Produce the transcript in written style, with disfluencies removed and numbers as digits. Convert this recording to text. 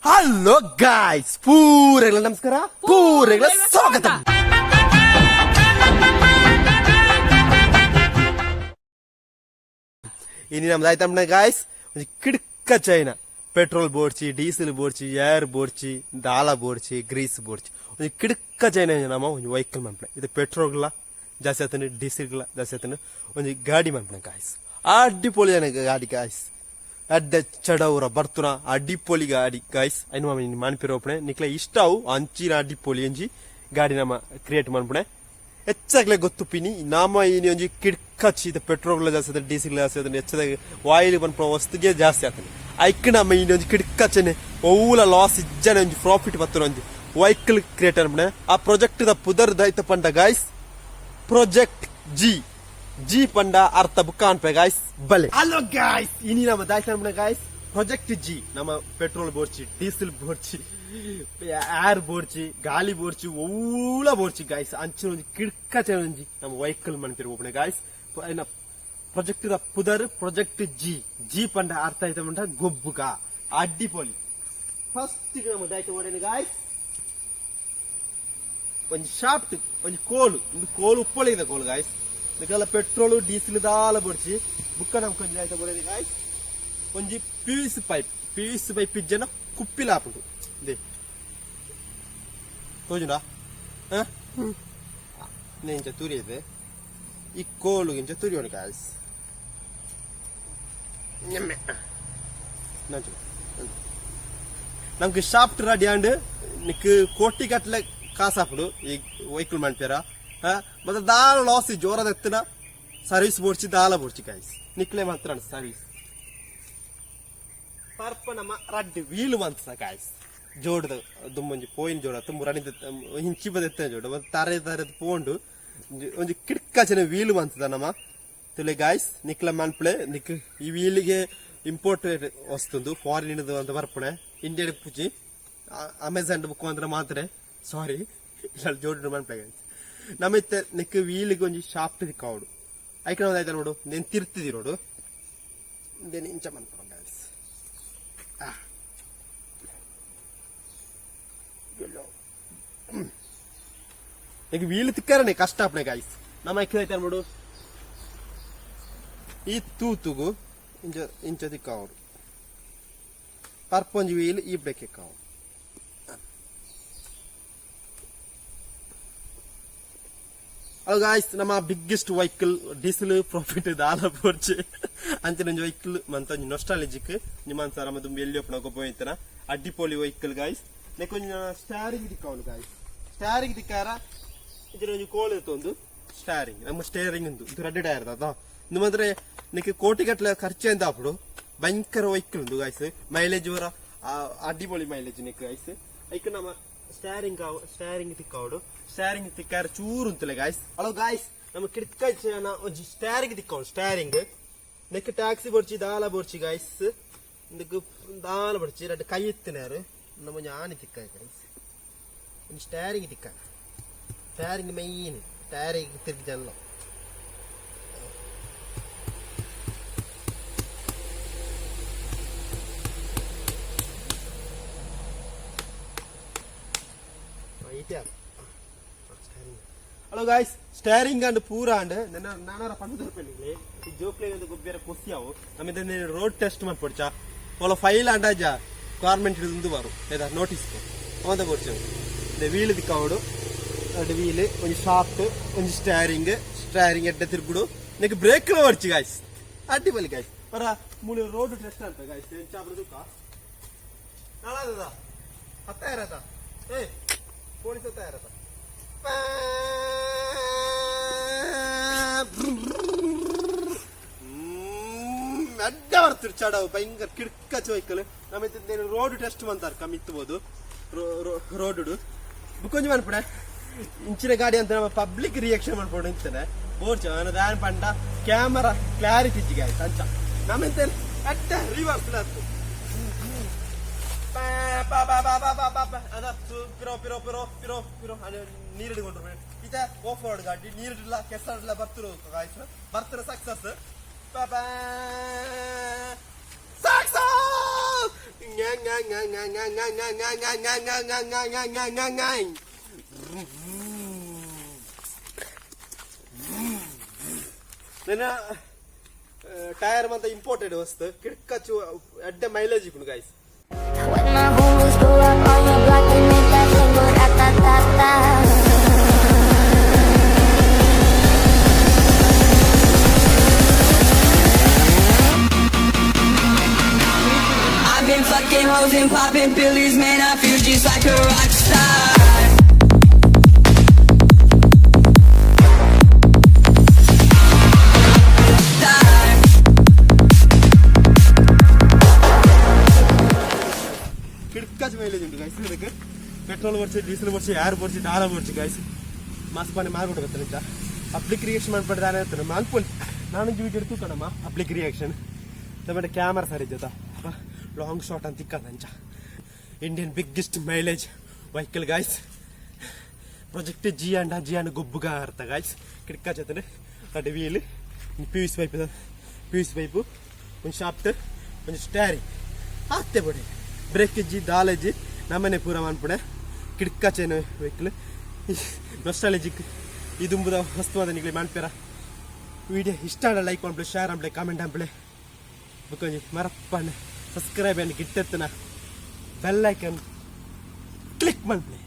Hello guys, ಪೂರೆಗಳ ನಮಸ್ಕಾರ, ಪೂರೆಗಳ ಸ್ವಾಗತ. ಇನ್ನು ನಮ್ದು ಆಯ್ತಮ್ಮ ಗಾಯ್ಸ್, ಕಿಡ್ಕ ಚೈನ ಪೆಟ್ರೋಲ್ ಬೋಡ್ಚಿ, ಡೀಸೆಲ್ ಬೋಡ್ಚಿ, ಏರ್ ಬೋಡ್ಚಿ, ದಾಲ ಬೋಡ್ಚಿ, ಗ್ರೀಸ್ ಬೋಡ್ಚಿ ಒಂದು ಕಿಡ್ಕ ಚೈನ ನಮ್ಮ ಒಂದು ವೆಹಿಕಲ್ ಮನ್ಪಣೆ. ಇದು ಪೆಟ್ರೋಲ್ಗಳ ಜಾಸ್ತಿ ಆತನ, ಡೀಸೆಲ್ಗಳ ಜಾಸ್ತಿ ಆತನ ಒಂದು ಗಾಡಿ ಮನ್ಪಣೆ ಗಾಯ್ಸ್. ಅಡ್ಡಿಪೊಳಿ ಗಾಡಿ ಗಾಯ್ಸ್, ಅಡ್ಡ ಚಡವ್ರ ಬರ್ತುನ ಅಡ್ಡಿಪೊಲಿ ಗಾಡಿ ಗಾಯ್ಸ್. ಐನು ಮಾಮ ಮಾನ್ಪಿರೋಪಣೆ ನಿಕ್ಲ ಇಷ್ಟವು ಅಂಚಿನ ಅಡ್ಡಿಪೊಲಿ ಒಂಜಿ ಗಾಡಿ ನಮ್ಮ ಕ್ರಿಯೇಟ್ ಮಾಡ್ಪಣೆ. ಹೆಚ್ಚಾಗ್ಲೇ ಗೊತ್ತು ಪಿನಿ ನಾಮ ಇನಿ ಒಂಜಿ ಕಿಡ್ಕಚ್ಚಿ ಇದು ಪೆಟ್ರೋಲ್ ಜಾಸ್ತಿ ಆತನ, ಡೀಸೆಲ್ ಜಾಸ್ತಿ ಆತನ, ಹೆಚ್ಚಾಗಿ ವಾಯಿಲ್ ಬಂದ್ಪಣ ವಸ್ತುಗೆ ಜಾಸ್ತಿ ಆತನ. ಐಕ್ ನಮ್ಮ ಇನಿ ಒಂಜಿ ಕಿಡ್ಕಚ್ಚನೆ ಓಲ ಲಾಸ್ ಇಜ್ಜನೆ ಒಂಜಿ ಪ್ರಾಫಿಟ್ ಬರ್ತನ ಒಂಜಿ ವೆಹಿಕಲ್ ಕ್ರಿಯೇಟ್ ಅನ್ಪಣೆ. ಆ ಪ್ರಾಜೆಕ್ಟ್ ದ ಪುದರ್ ದೈತ ಪಂಡ ಗಾಯ್ಸ್, ಪ್ರಾಜೆಕ್ಟ್ ಜಿ ಪಂಡ ಅರ್ಥ ಬುಕ್ಕ ಅನ್ಪೆ ಗಾಯ್ಸ್ ಬಲೆ. ಹಲೋ ಗಾಯ್ಸ್, ಇನಿ ನಮ್ಮ ದಾಯ್ತ ಗಾಯ್ಸ್ ಪ್ರಾಜೆಕ್ಟ್ ಜಿ ನಮ್ಮ ಪೆಟ್ರೋಲ್ ಬೋಡ್ಚಿ, ಡೀಸೆಲ್ ಬೋಡ್ಚಿ, ಏರ್ ಬೋಡ್ಚಿ, ಗಾಳಿ ಬೋಡ್ಚಿ ಓಲ ಬೋಡ್ಚಿ ಗಾಯ್ಸ್. ಅಂಚಿನ ಒಂಜಿ ಕಿಡ್ಕ ಒಂಜಿ ನಮ್ಮ ವೆಹಿಕಲ್ ಮನ್ಪಿರ್ಬೋಪಣೆ ಗಾಯ್ಸ್. ಪ್ರಾಜೆಕ್ಟ್ ದ ಪುದರ್ ಪ್ರಾಜೆಕ್ಟ್ ಜಿ ಪಂಡ ಅರ್ಥ ಆಯ್ತ ಮಂಟ ಗೊಬ್ಬುಗ ಅಡ್ಡಿಪೊಲಿ. ಫಸ್ಟ್ ನಮ್ಮ ದಾಯ್ತ ಓಡೇನೆ ಗಾಯ್ಸ್ ಒಂಜಿ ಶಾಫ್ಟ್ ಒಂಜಿ ಕೋಲು ಉಪ್ಪಳಿದ ಕೋಲು ಗಾಯ್ಸ್. ಇದಕ್ಕೆಲ್ಲ ಪೆಟ್ರೋಲ್ ಡೀಸೆಲ್ ದಾಲ ಬಡ್ಸಿ ಬುಕ್ಕ ನಮ್ ಕೊಂಚ ಆಯ್ತಾ ಬರೋದು ಗಾಯ್ಸ್. ಒಂಜಿ ಪಿವಿಸಿ ಪೈಪ್ ಇಜ್ಜನ ಕುಪ್ಪಿಲ ಹಾಪುಂಡು ದೇ ತೋಜುಂಡ ಇಂಚ ತುರಿಯದೆ ಈ ಕೋಲು ಇಂಚ ತುರಿಯೋಣ ಗಾಯ್ಸ್. ನಮ್ಗೆ ಶಾಫ್ಟ್ ರೆಡಿ ಆಂಡ್ ನಿಕ್ ಕೋಟಿ ಕಟ್ಲೆ ಕಾಸು ಹಾಪುಡು ಈ ವೆಹಿಕಲ್ ಮಾಡ್ತಾರ. ಮತ್ತೆ ದಾಲ ಲಾಸ್ ಜೋರದ ಎತ್ತಿನ ಸರ್ವಿಸ್ ಬೋಡ್ಸಿ ದಾಲ ಬೋಡ್ಸಿ ಗಾಯ್ಸ್ ನಿಕ್ಲೆ ಮಾತ್ರ ಸರ್ವಿಸ್ ಪರ್ಪ ನಮ್ಮ ರಡ್ಡು ವೀಲು ಮಂತ ಗಾಯ್ಸ್. ಜೋಡದ ದುಮ್ಮಂಜಿ ಪೋಯಿನ ಜೋಡ ತುಂಬ ರಣಿದ ಹಿಂಚಿ ಬದೆತ್ತ ಜೋಡ ಮತ್ತೆ ತರದ ಪೋಂಡು ಒಂಜಿ ಕಿಡ್ಕಾಚನೆ ವೀಲು ಮಂತದ ನಮ್ಮ ತುಲೆ ಗಾಯ್ಸ್. ನಿಕ್ಲ ಮನ್ಪಳೆ ನಿಕ್ ಈ ವೀಲಿಗೆ ಇಂಪೋರ್ಟೆಡ್ ವಸ್ತುಂದು ಫಾರಿನ್ ಅಂತ ಬರ್ಪಣೆ ಇಂಡಿಯಾ ಪೂಜಿ ಅಮೆಝಾನ್ ಬುಕ್ ಅಂದ್ರೆ ಮಾತ್ರ ಸಾರಿ ಇಲ್ಲ ಜೋಡ ಮನ್ಪಳೆ ಗಾಯ್ಸ್. ನಮಿತ್ತೆ ನಿಕ್ ವೀಲಿಗೆ ಒಂಜಿ ಶಾಫ್ಟ್ ದಿಕ್ಕವಡು ಐಕನ ಆಯ್ತ ನೋಡು నేను ತಿರ್ತಿದಿ ನೋಡು నేను ಇಂಚ ಮನ್ಪಡ ಗಾಯ್ಸ್. ಈಗ ವೀಲ್ ತಿಕ್ಕರನೆ ಕಷ್ಟ ಅಪ್ನೆ ಗಾಯ್ಸ್. ನಮ್ಮ ಐಕ ಆಯ್ತ ನೋಡು ಈ ತೂತುಗು ಇಂಚ ತಿಕ್ಕವಡು ಪರ್ಪೊಂಜಿ ವೀಲ್ ಈ ಬ್ರೇಕ್ ಎಕ್ಕವಡು. ಅದು ಗಾಯ್ಸ್ ನಮ್ಮ ಬಿಗ್ಗೆಸ್ಟ್ ವೆಹಿಕಲ್ ಡೀಸೆಲ್ ಪ್ರಾಫಿಟ್ ದಾಲ ಬೋರ್ಚೆ ಅಂಚಿನ ವೆಹಿಕಲ್ ಮಂತ ನೊಸ್ಟಾಲಜಿಕ್ ನಿಮ್ಮಂತ ನಮ್ಮ ತುಂಬ ಎಲ್ಲಿ ಒಪ್ಪನ ಗೊಬ್ಬ ಇತ್ತನ ಅಡ್ಡಿಪೋಲಿ ವೆಹಿಕಲ್ ಗಾಯ್ಸ್. ಕೊಂಚ ಸ್ಟಾರಿಂಗ್ ದಿಕ್ಕವನು ಗಾಯ್ಸ್. ಸ್ಟಾರಿಂಗ್ ದಿಕ್ಕಾರ ಇದರ ಒಂದು ಕೋಲ್ ಇರ್ತೊಂದು ಸ್ಟಾರಿಂಗ್ ನಮ್ಮ ಸ್ಟೇರಿಂಗ್ ಉಂಟು ಇದು ರೆಡ್ ಟೈರ್ ಅದ ನಿಮ್ಮಂದ್ರೆ ನಿಕ್ಕೆ ಕೋಟಿ ಗಟ್ಟಲೆ ಖರ್ಚು ಅಂತ ಹಾಪುಡು ಭಯಂಕರ ವೆಹಿಕಲ್ ಉಂಟು ಗಾಯ್ಸ್. ಮೈಲೇಜ್ ವರ ಅಡ್ಡಿಪೋಲಿ ಮೈಲೇಜ್ ನಿಕ್ ಗಾಯ್ಸ್. ಐಕ ನಮ್ಮ ಸ್ಟಾರಿಂಗ್ ತಿಕ್ಕವಡು ಸ್ಟಾರಿಂಗ್ ತಿಕ್ಕಾರ ಚೂರು ಉಂತಲೆ ಗಾಯ್ಸ್. ಹಲೋ ಗಾಯ್ಸ್, ನಮ್ಮ ಕಿಡ್ಕ ಒಂಜಿ ಸ್ಟಾರಿಂಗ್ ತಿಕ್ಕವಡು ಸ್ಟಾರಿಂಗ್ ನೆಕ್ ಟ್ಯಾಕ್ಸಿ ಬಡ್ಚಿ ದಾಲ ಬಡ್ಚಿ ಗಾಯ್ಸ್. ದಾಲ ಬಡ್ಚಿ ರೆಡ್ ಕೈ ಎತ್ತಿನಾರು ನಮ್ಮ ಆನೆ ತಿಕ್ಕ ಗಾಯ್ಸ್. ಸ್ಟಾರಿಂಗ್ ತಿಕ್ಕ ಸ್ಟಾರಿಂಗ್ ಮೈನ್ ಸ್ಟಾರಿಂಗ್ ತಿರ್ಗಿ ಜಲ್ಲ ಹಲೋ ಗಾಯ್ಸ್. ಸ್ಟೇರಿಂಗ್ ಅಂಡ್ ಪೂರ ಅಂಡ್ ನಾನಾರ ಪಂದು ರೂಪಾಯಿ ಈ ಜೋಕ್ಲೆ ಗೊಬ್ಬರ ಕೊಸ್ಸಿಯಾವು ನಮ್ಮಿಂದ ರೋಡ್ ಟೆಸ್ಟ್ ಮಾಡ್ಕೊಡ್ಚ ಒಲ ಫೈಲ್ ಅಂಡಾಜ ಗವರ್ಮೆಂಟ್ ಇದು ಬರು ಏದಾ ನೋಟಿಸ್ ಅವಂತ ಕೊಡ್ಚೇವು ವೀಲ್ ದಿಕ್ಕವಡು ಎರಡು ವೀಲ್ ಒಂದು ಶಾಫ್ಟ್ ಒಂದು ಸ್ಟೇರಿಂಗ್ ಎಡ್ಡೆ ತಿರುಗುಡು ನಿಕ್ಕೆ ಬ್ರೇಕ್ ಹೊಡ್ಚಿ ಗಾಯ್ಸ್. ಅಡ್ಡಿಪೊಲಿ ಗಾಯ್ಸ್. ಬರ ಮೂಲ ರೋಡ್ ಟೆಸ್ಟ್ ಅಂತ ಗಾಯ್ಸ್. ಚಾಪ್ರದುಕ್ಕ ನಾಳದ 10,000 ಏ ಪೊಲೀಸ್ 10,000 ಅಡ್ಡ ಬರ್ತಿರು ಚಡವು ಭಯಂಕರ ಕಿಡ್ಕಚ್ಚ ವೆಹಿಕಲ್. ನಮ್ಮ ರೋಡ್ ಟೆಸ್ಟ್ ಮಂತಾರ ಕಮ್ಮಿತ್ತಬಹುದು ರೋಡ್ ಬುಕ್ಕೊಂಜಿ ಮನ್ಪಡೆ ಇಂಚಿನ ಗಾಡಿ ಅಂತ ನಮ್ಮ ಪಬ್ಲಿಕ್ ರಿಯಾಕ್ಷನ್ ಮಾಡ್ಕೊಂಡು ನಿಂತಾನೆ ಬೋರ್ಚ ದಾನ್ ಪಂಡ ಕ್ಯಾಮರಾ ಕ್ಲಾರಿಟಿ ಗಾಯ್ಸ್ ಅಂಚ ನಮ್ಮಿಂತ ಅಡ್ಡ ರಿವರ್ಸ್ ನೀರಿಡ್ಕೊಂಡ್ರು ಇದ ಓಫ್ ರೋಡ್ ಗಾಡಿ ನೀರಿಲ್ಲ ಕೆಸರಿಲ್ಲ ಬರ್ತಿರ ಸಕ್ಸಸ್ ಟೈರ್ ಮಂತ ಇಂಪೋರ್ಟೆಡ್ ವಸ್ತು ಕಿಡ್ಕಚ್ಚು ಅಡ್ಡ ಮೈಲೇಜ್ ಇಪ್ಪುನು guys. When my homies pull up on your block and make that jingle ra-ta-ta-ta. I've been fucking hoes and popping pillies, man, I feel just like a rock star. ಕಿಡ್ಕಾಚ್ mileage ಉಂಟು guys. ಇದಕ್ಕೆ petrol ಬರ್ಚಿ, diesel ಬರ್ಚಿ, air ಬರ್ಚಿ, ಡಾಲ ಬರ್ಚಿ guys. Mass ಪಾನಿ ಮಾರ್ಬಿಟ್ಟು ಅಂತ ಅಪ್ಲಿಕ್ ರಿಯಾಕ್ಷನ್ ಮಾಡ್ಬಿಡ್ದಾನೆ ಅಂತಾನೆ ಅನ್ಕೊಳ್ಳಿ. ನಾನು ವೀಡಿಯೋ എടുത്തു ಕಣಮ್ಮ ಅಪ್ಲಿಕ್ ರಿಯಾಕ್ಷನ್ നമ്മുടെ ക്യാമറ ಸರಿ ಜೊತೆ ಲಾಂಗ್ ಶಾಟ್ ಅಂತ ಇಕ್ಕದಂಚ Indian biggest mileage vehicle guys. Project G ಅಂಡ್ ಗೊಬ್ಬುಗ ಅರ್ಥ ಗೈಸ್. ಕಿಡ್ಕಾಚತನೆ ಅಡ್ wheel P U C pipe ಒಂದು ಶಾಫ್ಟ್ ಒಂದು ಸ್ಟ್ಯಾರಿಂಗ್ ಹಾಕ್ತೆ ಬಿಡಿ. ಬ್ರೇಕ್ ಇಜ್ಜಿ ದಾಲಜ್ಜಿ ನಮ್ಮನೆ ಪೂರ ಮಾಡ್ಬಿಡೆ. ಕಿಡ್ಕಾಚೇನು ವೆಹಿಕಲ್ ನೊಸ್ಟಾಲಜಿಕ್ ಇದುಂಬುದ ವಸ್ತುವಾದ ನಿಗ್ಲಿ ಮಾಡ್ಪೇರ. ವಿಡಿಯೋ ಇಷ್ಟ ಆಡ ಲೈಕ್ ಮಾಡ್ಬಿಡಿ, ಶೇರ್ ಮಾಡ್ಬಿಡಿ, ಕಾಮೆಂಟ್ ಮಾಡ್ಬಿಡಿ. ಬುಕ್ಕೊಂಜಿ ಮರಪ್ಪಣ್ಣ ಸಬ್ಸ್ಕ್ರೈಬ್ ಅನ್ನು ಗಿಟ್ಟೆತ್ತನ ಬೆಲ್ ಐಕನ್ ಕ್ಲಿಕ್ ಮಾಡ್ಬಿಡಿ.